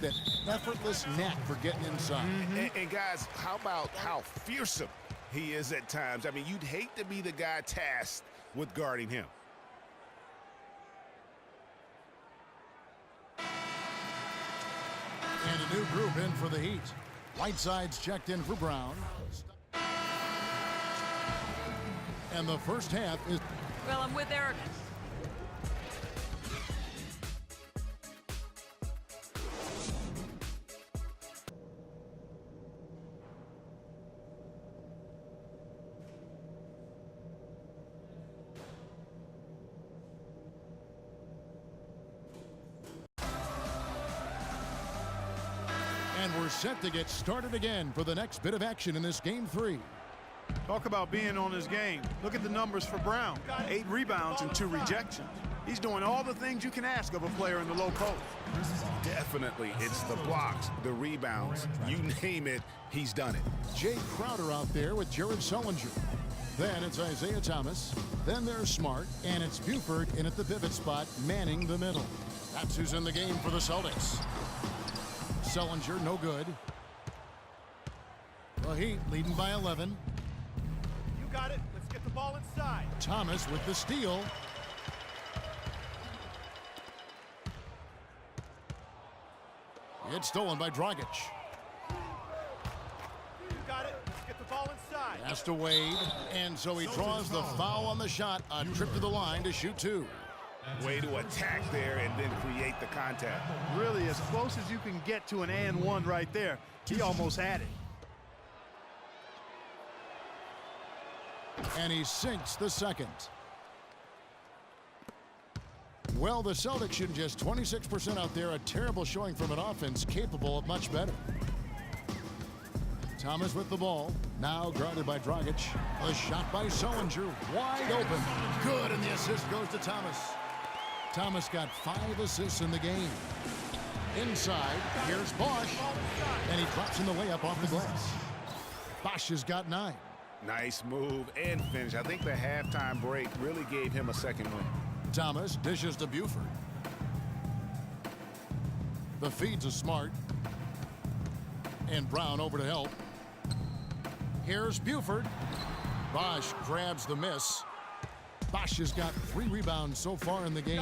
that effortless knack for getting inside. And guys, how about how fearsome he is at times? I mean, you'd hate to be the guy tasked with guarding him. And a new group in for the Heat. Whiteside's checked in for Brown. And the first half is... Well, I'm with Eric. And we're set to get started again for the next bit of action in this game 3. Talk about being on his game. Look at the numbers for Brown. 8 rebounds and 2 rejections. He's doing all the things you can ask of a player in the low post. Definitely, it's the blocks, the rebounds, you name it, he's done it. Jay Crowder out there with Jared Sullinger. Then it's Isaiah Thomas. Then there's Smart, and it's Buford in at the pivot spot, manning the middle. That's who's in the game for the Celtics. Sullinger, no good. The Heat leading by 11. You got it. Let's get the ball inside. Thomas with the steal. It's stolen by Dragic. You got it. Let's get the ball inside. Pass to Wade, and so he draws the foul on the shot. A trip to the line to shoot 2. Way to attack there and then create the contact. Really, as close as you can get to an and one right there. He almost had it. And he sinks the second. Well, the Celtics shooting just 26% out there. A terrible showing from an offense capable of much better. Thomas with the ball. Now guarded by Dragic. A shot by Sullinger. Wide open. Good, and the assist goes to Thomas. Thomas got 5 assists in the game. Inside, here's Bosch. And he drops in the layup off the glass. Bosch has got 9. Nice move and finish. I think the halftime break really gave him a second win. Thomas dishes to Buford. The feed's a Smart. And Brown over to help. Here's Buford. Bosch grabs the miss. Bosch has got 3 rebounds so far in the game.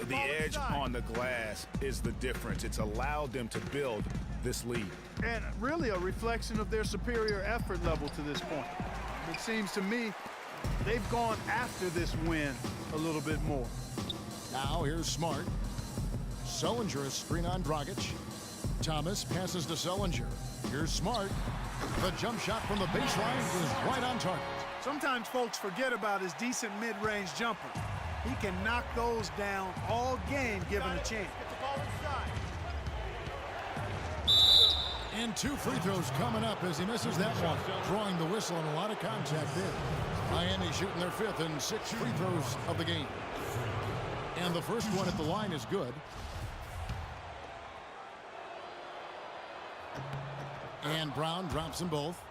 The edge on the glass is the difference. It's allowed them to build this lead. And really a reflection of their superior effort level to this point. It seems to me they've gone after this win a little bit more. Now here's Smart. Sullinger is screen on Dragic. Thomas passes to Sullinger. Here's Smart. The jump shot from the baseline is right on target. Sometimes folks forget about his decent mid-range jumper. He can knock those down all game given a chance. And 2 free throws coming up as he misses that one. Drawing the whistle and a lot of contact there. Miami shooting their 5th and 6 free throws of the game. And the first one at the line is good. And Brown drops them both.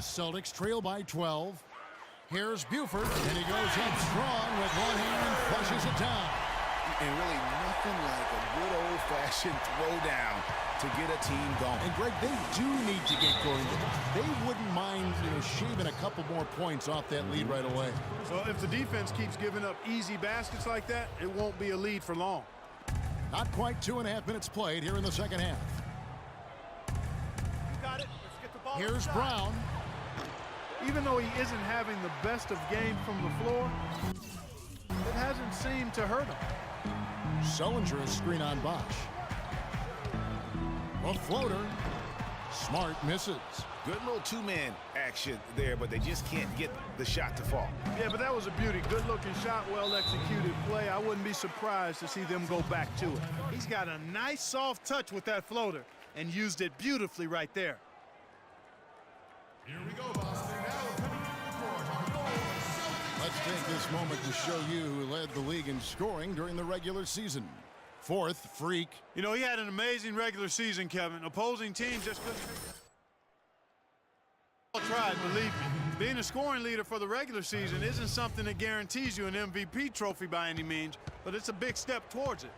Celtics trail by 12. Here's Buford, and he goes up strong with one hand and flushes it down. And really nothing like a good old-fashioned throwdown to get a team going. And Greg, they do need to get going. They wouldn't mind, shaving a couple more points off that lead right away. Well, if the defense keeps giving up easy baskets like that, it won't be a lead for long. Not quite 2.5 minutes played here in the second half. You got it. Let's get the ball Here's inside. Brown. Even though he isn't having the best of game from the floor, it hasn't seemed to hurt him. Sullinger is screen on Bosch. A floater. Smart misses. Good little 2-man action there, but they just can't get the shot to fall. Yeah, but that was a beauty. Good-looking shot, well-executed play. I wouldn't be surprised to see them go back to it. He's got a nice soft touch with that floater and used it beautifully right there. Here we go, Boston. Now coming to the court on goal. Let's take this moment to show you who led the league in scoring during the regular season. 4th, Freak. You know, he had an amazing regular season, Kevin. Opposing teams just couldn't tried, believe me. Being a scoring leader for the regular season isn't something that guarantees you an MVP trophy by any means, but it's a big step towards it.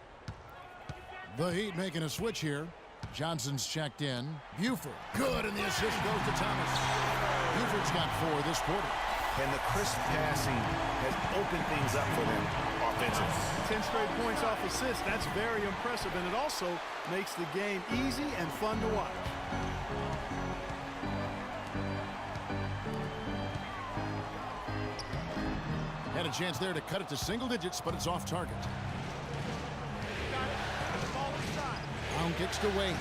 The Heat making a switch here. Johnson's checked in. Buford, good, and the assist goes to Thomas. Buford's got 4 this quarter. And the crisp passing has opened things up for them offensively. 10 straight points off assists. That's very impressive, and it also makes the game easy and fun to watch. Had a chance there to cut it to single digits, but it's off target. Brown kicks to Wade.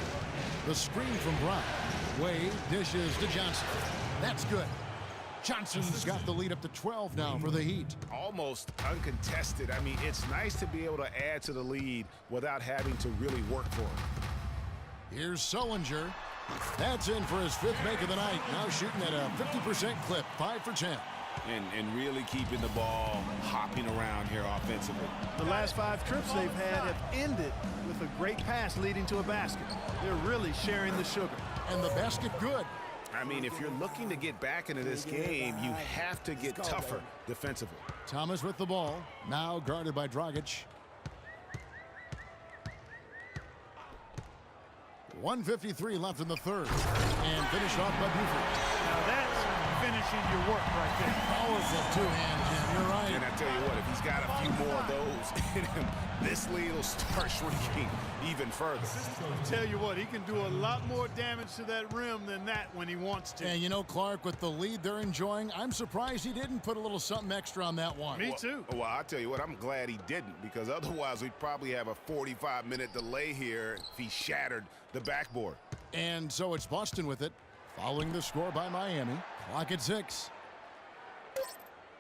The screen from Brown. Wade dishes to Johnson. That's good. Johnson's got the lead up to 12 now for the Heat. Almost uncontested. I mean, it's nice to be able to add to the lead without having to really work for it. Here's Sullinger. That's in for his 5th make of the night. Now shooting at a 50% clip, 5 for 10. And really keeping the ball hopping around here offensively. The last 5 trips they've had have ended with a great pass leading to a basket. They're really sharing the sugar. And the basket good. I mean, if you're looking to get back into this game, you have to get tougher defensively. Thomas with the ball. Now guarded by Dragic. 1:53 left in the third. And finished off by Buford. Now that's finishing your work right there. Powerful two-hand, Jim. You're right. And I tell you what, if he's got a few more of those in him, this lead will start shrinking even further. Tell you what, he can do a lot more damage to that rim than that when he wants to. And you know, Clark, with the lead they're enjoying, I'm surprised he didn't put a little something extra on that one. Me too. Well, I tell you what, I'm glad he didn't, because otherwise we'd probably have a 45-minute delay here if he shattered the backboard. And so it's Boston with it, following the score by Miami. Clock at 6.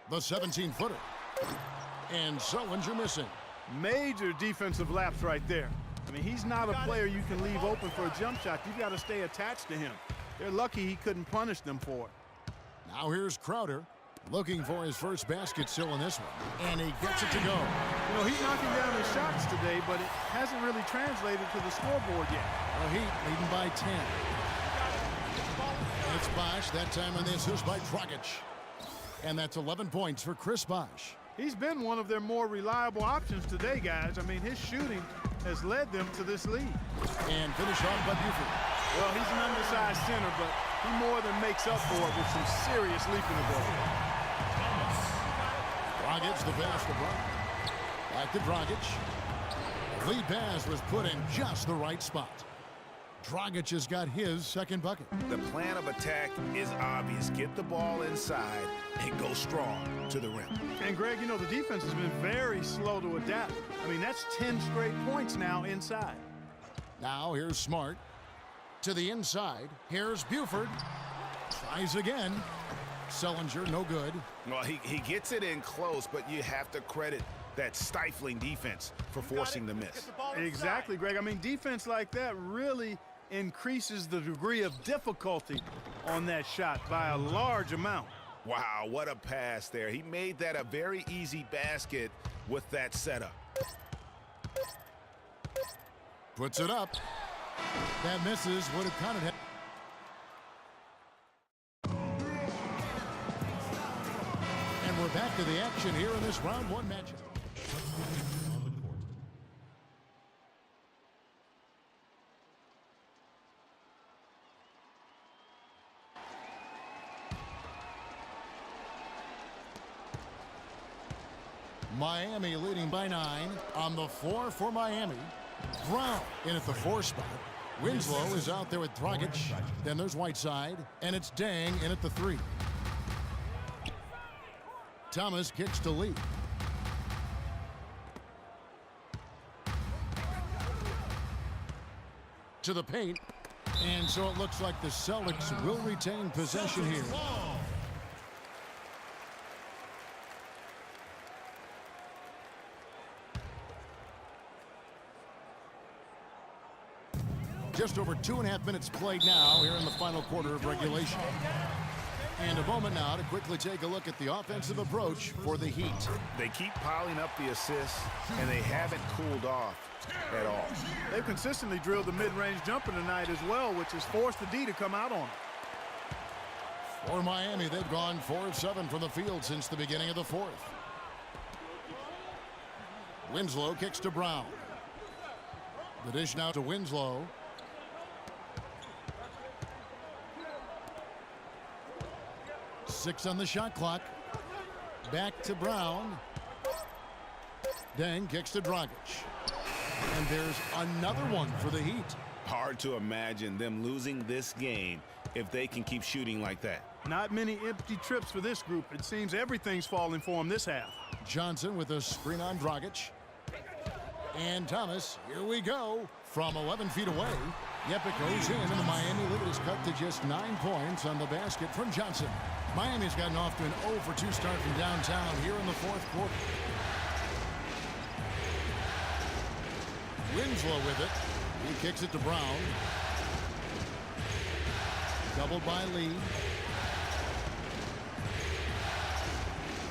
The 17-footer. And Sullinger missing. Major defensive lapse right there. I mean, he's not a player you can leave open for a jump shot. You've got to stay attached to him. They're lucky he couldn't punish them for it. Now here's Crowder, looking for his first basket still in this one. And he gets it to go. You know, he's knocking down his shots today, but it hasn't really translated to the scoreboard yet. The Heat leading by 10. And it's Bosh, that time on the assist by Dragic. And that's 11 points for Chris Bosh. He's been one of their more reliable options today, guys. I mean, his shooting has led them to this lead. And finish off by Buford. Well, he's an undersized center, but he more than makes up for it with some serious leaping ability. Dragic, the pass to Brown. Back to Dragic. The lead pass was put in just the right spot. Dragic has got his second bucket. The plan of attack is obvious. Get the ball inside and go strong to the rim. And, Greg, you know, the defense has been very slow to adapt. I mean, that's 10 straight points now inside. Now here's Smart. To the inside. Here's Buford. Tries again. Sullinger, no good. Well, he gets it in close, but you have to credit that stifling defense for forcing the miss. Exactly, Greg. I mean, defense like that really increases the degree of difficulty on that shot by a large amount. Wow, what a pass there. He made that a very easy basket with that setup. Puts it up. That misses. Would have counted. And we're back to the action here in this round 1 matchup. On the court. Miami leading by 9. On the floor for Miami. Brown in at the 4 spot. Winslow is out there with Dragic. Then there's Whiteside. And it's Dang in at the 3. Thomas kicks to Lee. To the paint. And so it looks like the Celtics will retain possession here. Just over 2.5 minutes played now here in the final quarter of regulation. And a moment now to quickly take a look at the offensive approach for the Heat. They keep piling up the assists, and they haven't cooled off at all. They've consistently drilled the mid-range jumper tonight as well, which has forced the D to come out on it. For Miami, they've gone 4 of 7 from the field since the beginning of the 4th. Winslow kicks to Brown. The dish now to Winslow. Six on the shot clock. Back to Brown. Deng kicks to Dragic. And there's another one for the Heat. Hard to imagine them losing this game if they can keep shooting like that. Not many empty trips for this group. It seems everything's falling for them this half. Johnson with a screen on Dragic. And Thomas, here we go. From 11 feet away. Yep, it goes in, and the Miami lead is cut to just 9 points on the basket from Johnson. Miami's gotten off to an 0 for 2 start from downtown here in the fourth quarter. Winslow with it. He kicks it to Brown. Doubled by Lee.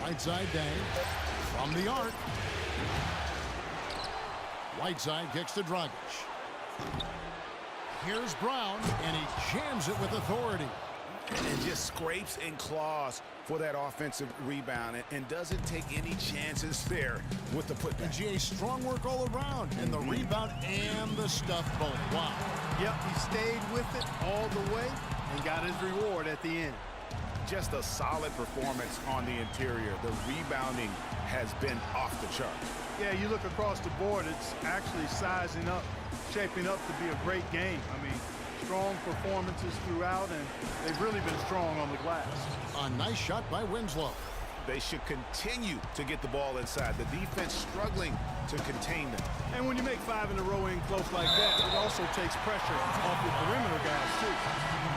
Right side Deng. From the arc. Whiteside kicks to Dragic. Here's Brown, and he jams it with authority. And just scrapes and claws for that offensive rebound and doesn't take any chances there with the putback. And GA, strong work all around, and the rebound and the stuff both. Wow. Yep, he stayed with it all the way and got his reward at the end. Just a solid performance on the interior. The rebounding has been off the charts. Yeah, you look across the board, it's actually sizing up, shaping up to be a great game. I mean, strong performances throughout, and they've really been strong on the glass. A nice shot by Winslow. They should continue to get the ball inside. The defense struggling to contain them. And when you make 5 in a row in close like that, it also takes pressure off the perimeter guys, too.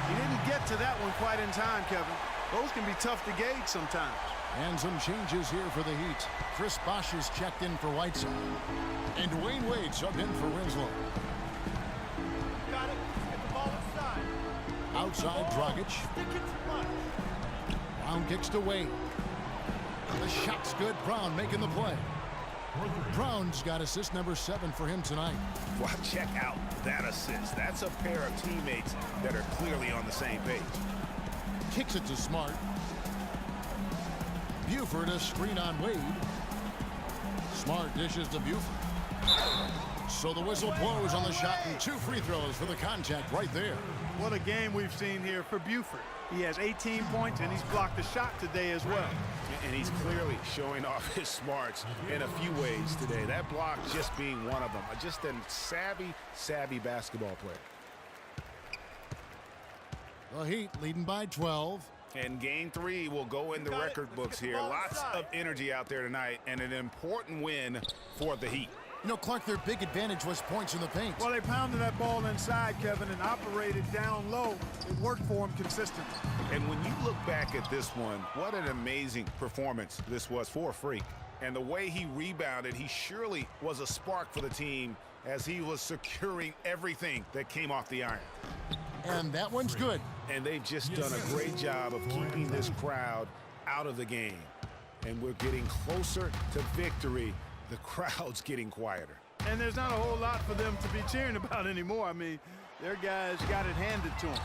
He didn't get to that one quite in time, Kevin. Those can be tough to gauge sometimes. And some changes here for the Heat. Chris Bosh is checked in for Whiteside. And Dwayne Wade subbed in for Winslow. Got it. Get the ball inside. Outside Dragic. Brown kicks to Wade. The shot's good. Brown making the play. Brown's got assist number 7 for him tonight. Well, check out that assist. That's a pair of teammates that are clearly on the same page. Kicks it to Smart. Buford a screen on Wade. Smart dishes to Buford. So the whistle blows on the shot, and 2 free throws for the contact right there. What a game we've seen here for Buford. He has 18 points, and he's blocked a shot today as well. And he's clearly showing off his smarts in a few ways today. That block just being one of them. Just a savvy basketball player. The Heat leading by 12. And game 3 will go in the record books here. Lots of energy out there tonight, and an important win for the Heat. You know, Clark, their big advantage was points in the paint. Well, they pounded that ball inside, Kevin, and operated down low. It worked for them consistently. And when you look back at this one, what an amazing performance this was for a Freak. And the way he rebounded, he surely was a spark for the team as he was securing everything that came off the iron. And that one's good. And they've just done a great job of keeping this crowd out of the game. And we're getting closer to victory. The crowd's getting quieter. And there's not a whole lot for them to be cheering about anymore. I mean, their guys got it handed to them.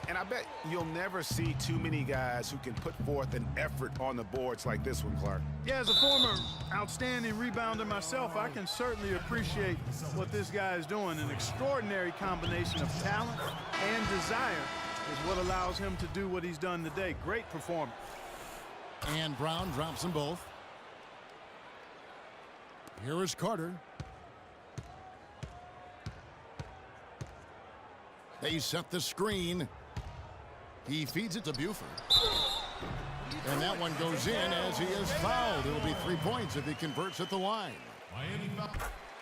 And I bet you'll never see too many guys who can put forth an effort on the boards like this one, Clark. Yeah, as a former outstanding rebounder myself, I can certainly appreciate what this guy is doing. An extraordinary combination of talent and desire is what allows him to do what he's done today. Great performance. And Brown drops them both. Here is Carter. They set the screen. He feeds it to Buford. And that one goes in as he is fouled. It'll be 3 points if he converts at the line. Miami foul.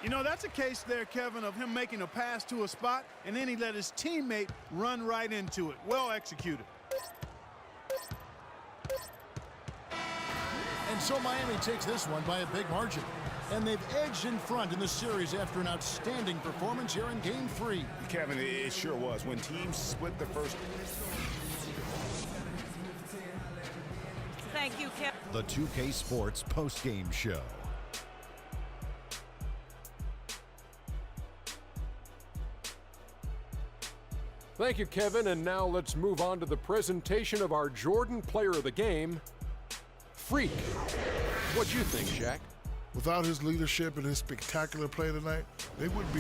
You know, that's a case there, Kevin, of him making a pass to a spot, and then he let his teammate run right into it. Well executed. And so Miami takes this one by a big margin. And they've edged in front in the series after an outstanding performance here in Game 3. Kevin, it sure was. When teams split the first. Thank you, Kevin. The 2K Sports postgame show. Thank you, Kevin, and now let's move on to the presentation of our Jordan Player of the Game, Freak. What'd you think, Shaq? Without his leadership and his spectacular play tonight, they wouldn't be